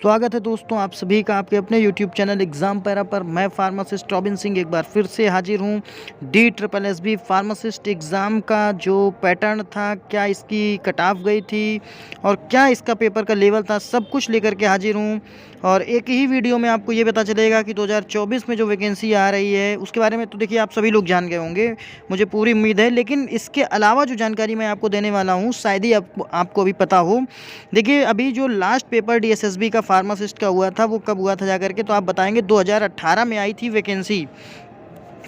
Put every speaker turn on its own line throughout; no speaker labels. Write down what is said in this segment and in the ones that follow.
स्वागत है दोस्तों आप सभी का आपके अपने YouTube चैनल एग्ज़ाम पैरा पर। मैं फार्मासिस्ट रॉबिन सिंह एक बार फिर से हाजिर हूँ। DSSB फार्मासिस्ट एग्ज़ाम का जो पैटर्न था, क्या इसकी कट ऑफ गई थी और क्या इसका पेपर का लेवल था, सब कुछ लेकर के हाजिर हूँ। और एक ही वीडियो में आपको ये पता चलेगा कि 2024 में जो वैकेंसी आ रही है उसके बारे में तो देखिए आप सभी लोग जान गए होंगे, मुझे पूरी उम्मीद है। लेकिन इसके अलावा जो जानकारी मैं आपको देने वाला हूँ शायद ही आपको अभी पता हो। देखिए अभी जो लास्ट पेपर DSSB का फार्मासिस्ट का हुआ था वो कब हुआ था जाकर के, तो आप बताएंगे 2018 में आई थी वैकेंसी,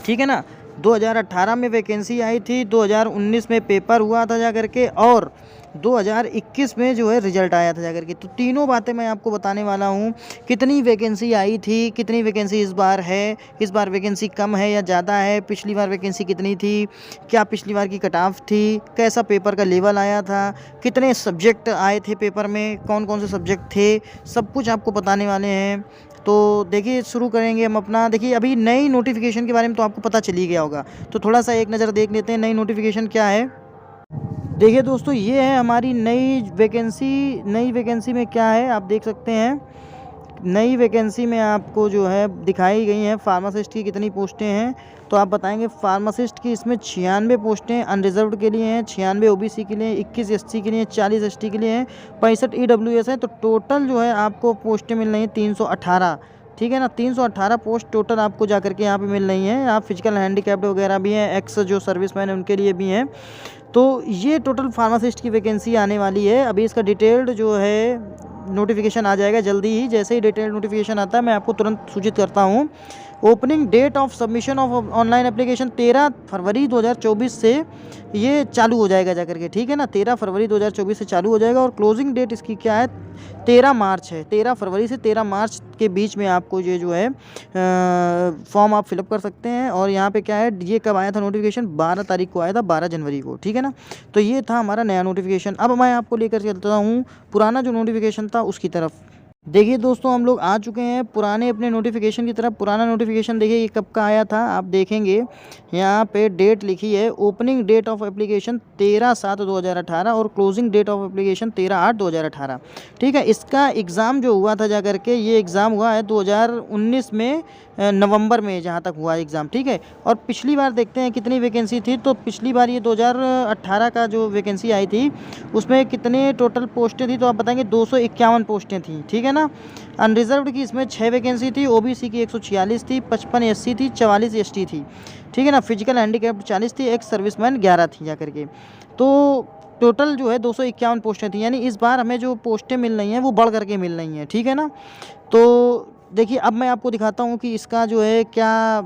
ठीक है ना। 2018 में वैकेंसी आई थी, 2019 में पेपर हुआ था जाकर के और 2021 में जो है रिजल्ट आया था जाकर के। तो तीनों बातें मैं आपको बताने वाला हूँ। कितनी वैकेंसी आई थी, कितनी वैकेंसी इस बार है, इस बार वैकेंसी कम है या ज़्यादा है, पिछली बार वैकेंसी कितनी थी, क्या पिछली बार की कट ऑफ थी, कैसा पेपर का लेवल आया था, कितने सब्जेक्ट आए थे पेपर में, कौन कौन से सब्जेक्ट थे, सब कुछ आपको बताने वाले हैं। तो देखिए शुरू करेंगे हम अपना। देखिए अभी नई नोटिफिकेशन के बारे में तो आपको पता चल ही गया होगा, तो थोड़ा सा एक नज़र देख लेते हैं नई नोटिफिकेशन क्या है। देखिए दोस्तों ये है हमारी नई वैकेंसी। नई वैकेंसी में क्या है आप देख सकते हैं। नई वैकेंसी में आपको जो है दिखाई गई हैं फार्मासिस्ट की कितनी पोस्टें हैं, तो आप बताएंगे। फार्मासिस्ट की इसमें 96 पोस्टें अनरिजर्व्ड के लिए हैं, 96 OBC के लिए, 21 SC के लिए, 40 ST के लिए हैं, 65 EWS है। तो टोटल जो है आपको पोस्टें मिल रही हैं 318, ठीक है ना। 318 पोस्ट टोटल आपको जाकर के यहाँ पे मिल रही हैं। आप फिजिकल हैंडीकैप्ड वगैरह भी हैं, एक्स जो सर्विसमैन है उनके लिए भी हैं। तो ये टोटल फार्मासिस्ट की वैकेंसी आने वाली है। अभी इसका डिटेल्ड जो है नोटिफिकेशन आ जाएगा जल्दी ही। जैसे ही डिटेल्ड नोटिफिकेशन आता है मैं आपको तुरंत सूचित करता हूँ। Opening date of submission of online application 13 फरवरी 2024 से ये चालू हो जाएगा जाकर के, ठीक है ना। 13 फरवरी 2024 से चालू हो जाएगा और क्लोजिंग डेट इसकी क्या है, 13 मार्च है। 13 फरवरी से 13 मार्च के बीच में आपको ये जो है फॉर्म आप फिलअप कर सकते हैं। और यहाँ पे क्या है, ये कब आया था नोटिफिकेशन, 12 तारीख को आया था, 12 जनवरी को, ठीक है ना। तो ये था हमारा नया नोटिफिकेशन। अब मैं आपको लेकर चलता हूँ पुराना जो नोटिफिकेशन था उसकी तरफ। देखिए दोस्तों हम लोग आ चुके हैं पुराने अपने नोटिफिकेशन की तरफ। पुराना नोटिफिकेशन देखिए ये कब का आया था, आप देखेंगे यहाँ पे डेट लिखी है। ओपनिंग डेट ऑफ एप्लीकेशन 13/7/2018 और क्लोजिंग डेट ऑफ एप्लीकेशन 13/8/2018, ठीक है। इसका एग्ज़ाम जो हुआ था जाकर के, ये एग्ज़ाम हुआ है 2019 में नवंबर में, जहाँ तक हुआ एग्ज़ाम, ठीक है। और पिछली बार देखते हैं कितनी वैकेंसी थी। तो पिछली बार ये 2018 का जो वैकेंसी आई थी उसमें कितने टोटल पोस्टें थी, तो आप बताएंगे 251 पोस्टें थी, ठीक है ना। अनरिजर्व्ड की इसमें 6 वैकेंसी थी, OBC की 146 थी, 55 SC थी, 44 ST थी, ठीक है ना। फिजिकल हैंडीकैप्ड 40 थी, एक्स सर्विसमैन 11 थी जाकर के। तो टोटल जो है 251 पोस्टें थी। यानी इस बार हमें जो पोस्टें मिल रही हैं वो बढ़ करके मिल रही हैं, ठीक है ना। तो देखिए अब मैं आपको दिखाता हूँ कि इसका जो है क्या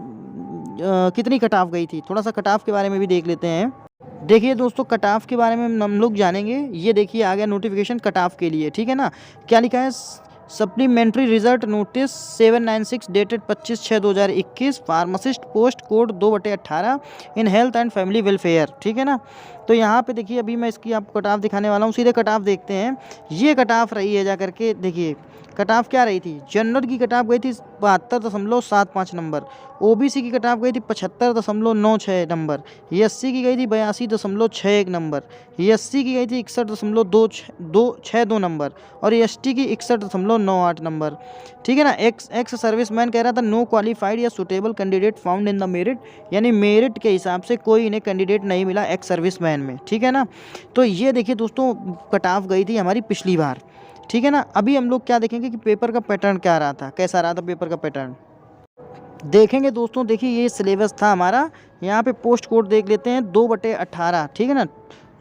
कितनी कट ऑफ गई थी। थोड़ा सा कट ऑफ के बारे में भी देख लेते हैं। देखिए दोस्तों कट ऑफ के बारे में हम लोग जानेंगे। ये देखिए आ गया नोटिफिकेशन कट ऑफ के लिए, ठीक है ना। क्या लिखा है, supplementary result notice 796 dated 25/6/2021 pharmacist post code 2/18 in health and family welfare, ठीक है ना। तो यहाँ पे देखिए अभी मैं इसकी आपको कट ऑफ दिखाने वाला हूँ। सीधे कट ऑफ देखते हैं। ये कट ऑफ रही है जाकर के, देखिए कट ऑफ क्या रही थी। जनरल की कट ऑफ गई थी 72.75 नंबर, OBC की कट ऑफ गई थी 75.96 नंबर, SC की गई थी 82.61 नंबर, SC की गई थी 61.262 नंबर और ST की 61.98 नंबर, ठीक है ना। एक्स सर्विसमैन कह रहा था नो क्वालिफाइड या suitable candidate found in the merit, यानी मेरिट के हिसाब से कोई इन्हें कैंडिडेट नहीं मिला एक्स सर्विसमैन में, ठीक है ना। तो ये देखिए दोस्तों कट ऑफ गई थी हमारी पिछली बार, ठीक है ना। अभी हम लोग क्या देखेंगे कि पेपर का पैटर्न क्या रहा था, कैसा रहा था पेपर का पैटर्न देखेंगे दोस्तों। देखिए ये सिलेबस था हमारा। यहाँ पे पोस्ट कोड देख लेते हैं 2/18, ठीक है ना।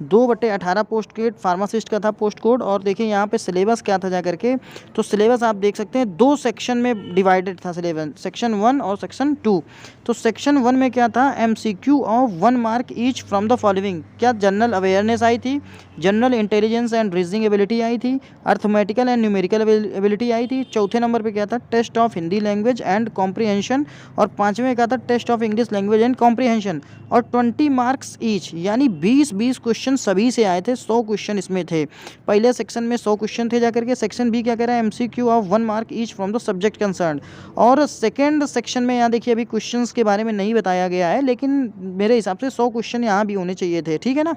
2/18 पोस्ट कोड फार्मासिस्ट का था पोस्ट कोड। और देखिए यहाँ पे सिलेबस क्या था जाकर के, तो सिलेबस आप देख सकते हैं 2 सेक्शन में डिवाइडेड था सिलेबस, सेक्शन 1 और सेक्शन 2। तो सेक्शन 1 में क्या था, MCQ of 1 mark each from the following. क्या जनरल अवेयरनेस आई थी, general intelligence and reasoning ability आई थी, अर्थमेटिकल एंड न्यूमेरिकल एबिलिटी आई थी। चौथे नंबर पे क्या था, test of Hindi language and comprehension. और 5वें क्या था, test of English language and comprehension. और 20 मार्क्स ईच, यानी 20-20 क्वेश्चन क्वेश्चन सभी से आए थे, 100 क्वेश्चन इसमें थे। पहले सेक्शन में 100 क्वेश्चन थे जाकर के, सेक्शन बी क्या कह रहा है, MCQ of 1 mark each from the subject concern. और सेकेंड सेक्शन में यहाँ देखिए अभी क्वेश्चंस के बारे में नहीं बताया गया है, लेकिन मेरे हिसाब से 100 क्वेश्चन यहाँ भी होने चाहिए थे, ठीक है ना।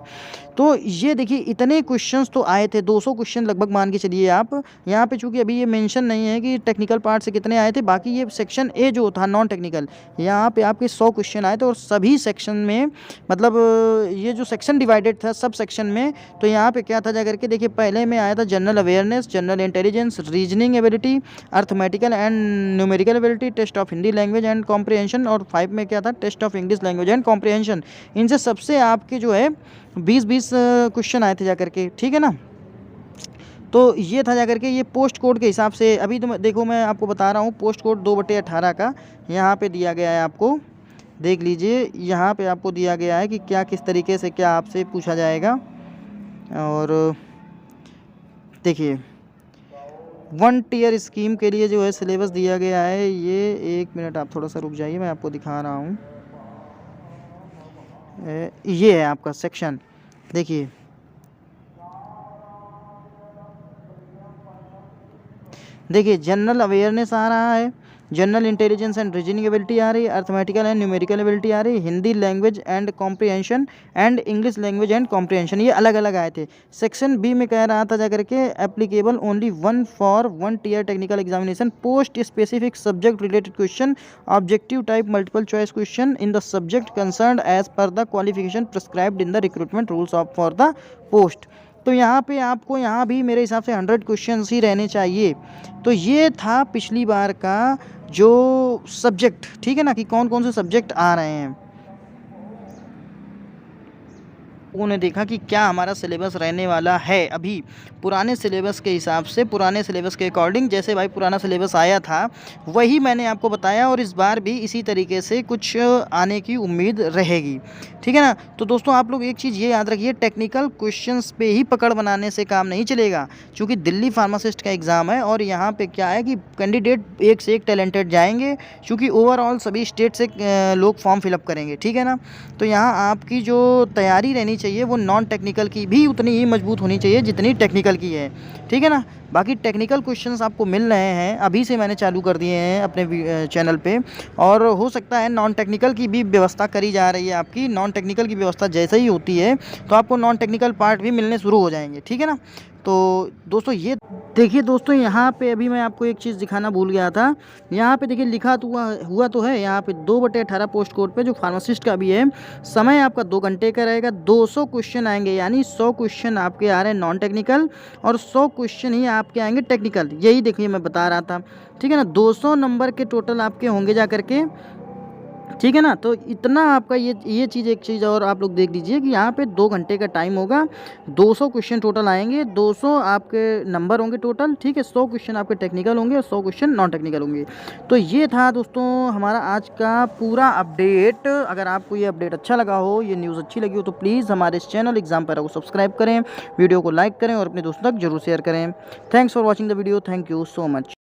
तो ये देखिए इतने क्वेश्चंस तो आए थे, 200 क्वेश्चन लगभग मान के चलिए आप। यहाँ पे चूंकि अभी ये मेंशन नहीं है कि टेक्निकल पार्ट से कितने आए थे, बाकी ये सेक्शन ए जो था नॉन टेक्निकल, यहाँ पे आपके 100 क्वेश्चन आए थे। और सभी सेक्शन में मतलब ये जो सेक्शन डिवाइडेड था सब सेक्शन में, तो यहाँ पे क्या था जाकर के देखिए, पहले में आया था general awareness, general intelligence, reasoning ability, arithmetical and numerical ability, test of Hindi language and comprehension, और 5 में क्या था, test of English language and comprehension. इनसे सबसे आपके जो है 20-20 क्वेश्चन आए थे जाकर के, ठीक है ना। तो ये था जाकर के, ये पोस्ट कोड के हिसाब से अभी तो देखो मैं आपको बता रहा हूँ, पोस्ट कोड 2/18 का यहाँ पे दिया गया है, आपको देख लीजिए। यहाँ पे आपको दिया गया है कि क्या किस तरीके से क्या आपसे पूछा जाएगा। और देखिए 1 टीयर स्कीम के लिए जो है सिलेबस दिया गया है, ये 1 मिनट आप थोड़ा सा रुक जाइए, मैं आपको दिखा रहा हूँ। ये है आपका सेक्शन, देखिए जनरल अवेयरनेस आ रहा है, general intelligence and reasoning ability आ रही है, अर्थमेटिकल एंड न्यूमेरिकल एबिलिटी आ रही है, Hindi language and comprehension and English language and comprehension, ये अलग अलग आए थे। सेक्शन बी में कह रहा था जाकर के applicable only 1 for 1 tier technical examination, post specific subject related question, objective type multiple choice question in the subject concerned as per the qualification prescribed in the recruitment rules of for the post. तो यहाँ पे आपको यहाँ भी मेरे हिसाब से 100 questions ही रहने चाहिए। तो ये था पिछली बार का जो सब्जेक्ट, ठीक है ना, कि कौन कौन से सब्जेक्ट आ रहे हैं। उन्होंने देखा कि क्या हमारा सिलेबस रहने वाला है अभी पुराने सिलेबस के हिसाब से, पुराने सिलेबस के अकॉर्डिंग, जैसे भाई पुराना सिलेबस आया था वही मैंने आपको बताया, और इस बार भी इसी तरीके से कुछ आने की उम्मीद रहेगी, ठीक है ना। तो दोस्तों आप लोग एक चीज़ ये याद रखिए, टेक्निकल क्वेश्चंस पे ही पकड़ बनाने से काम नहीं चलेगा, क्योंकि दिल्ली फार्मासिस्ट का एग्ज़ाम है और यहाँ पे क्या है कि कैंडिडेट एक से एक टैलेंटेड जाएंगे, क्योंकि ओवरऑल सभी स्टेट से लोग फॉर्म फिलअप करेंगे, ठीक है ना। तो यहाँ आपकी जो तैयारी रहनी चाहिए वो नॉन टेक्निकल की भी उतनी ही मजबूत होनी चाहिए जितनी टेक्निकल की है, ठीक है ना। बाकी टेक्निकल क्वेश्चंस आपको मिल रहे हैं, अभी से मैंने चालू कर दिए हैं अपने चैनल पे, और हो सकता है नॉन टेक्निकल की भी व्यवस्था करी जा रही है आपकी। नॉन टेक्निकल की व्यवस्था जैसे ही होती है तो आपको नॉन टेक्निकल पार्ट भी मिलने शुरू हो जाएंगे, ठीक है ना। तो दोस्तों ये देखिए दोस्तों, यहाँ पे अभी मैं आपको एक चीज़ दिखाना भूल गया था, यहाँ पे देखिए लिखा तो हुआ तो है यहाँ पे 2/18 पोस्ट कोड पे जो फार्मासिस्ट का भी है, समय आपका 2 घंटे का रहेगा, 200 क्वेश्चन आएंगे, यानी 100 क्वेश्चन आपके आ रहे हैं नॉन टेक्निकल और 100 क्वेश्चन ही आपके आएंगे टेक्निकल। यही देखिए मैं बता रहा था, ठीक है ना। 200 नंबर के टोटल आपके होंगे जा करके, ठीक है ना। तो इतना आपका ये चीज़, एक चीज़ और आप लोग देख लीजिए कि यहाँ पे 2 घंटे का टाइम होगा, 200 क्वेश्चन टोटल आएंगे, 200 आपके नंबर होंगे टोटल, ठीक है। 100 क्वेश्चन आपके टेक्निकल होंगे और 100 क्वेश्चन नॉन टेक्निकल होंगे। तो ये था दोस्तों हमारा आज का पूरा अपडेट। अगर आपको ये अपडेट अच्छा लगा हो, ये न्यूज़ अच्छी लगी हो, तो प्लीज़ हमारे इस चैनल एग्जाम पैरा को सब्सक्राइब करें, वीडियो को लाइक करें और अपने दोस्तों तक जरूर शेयर करें। Thanks for watching the video, thank you so much.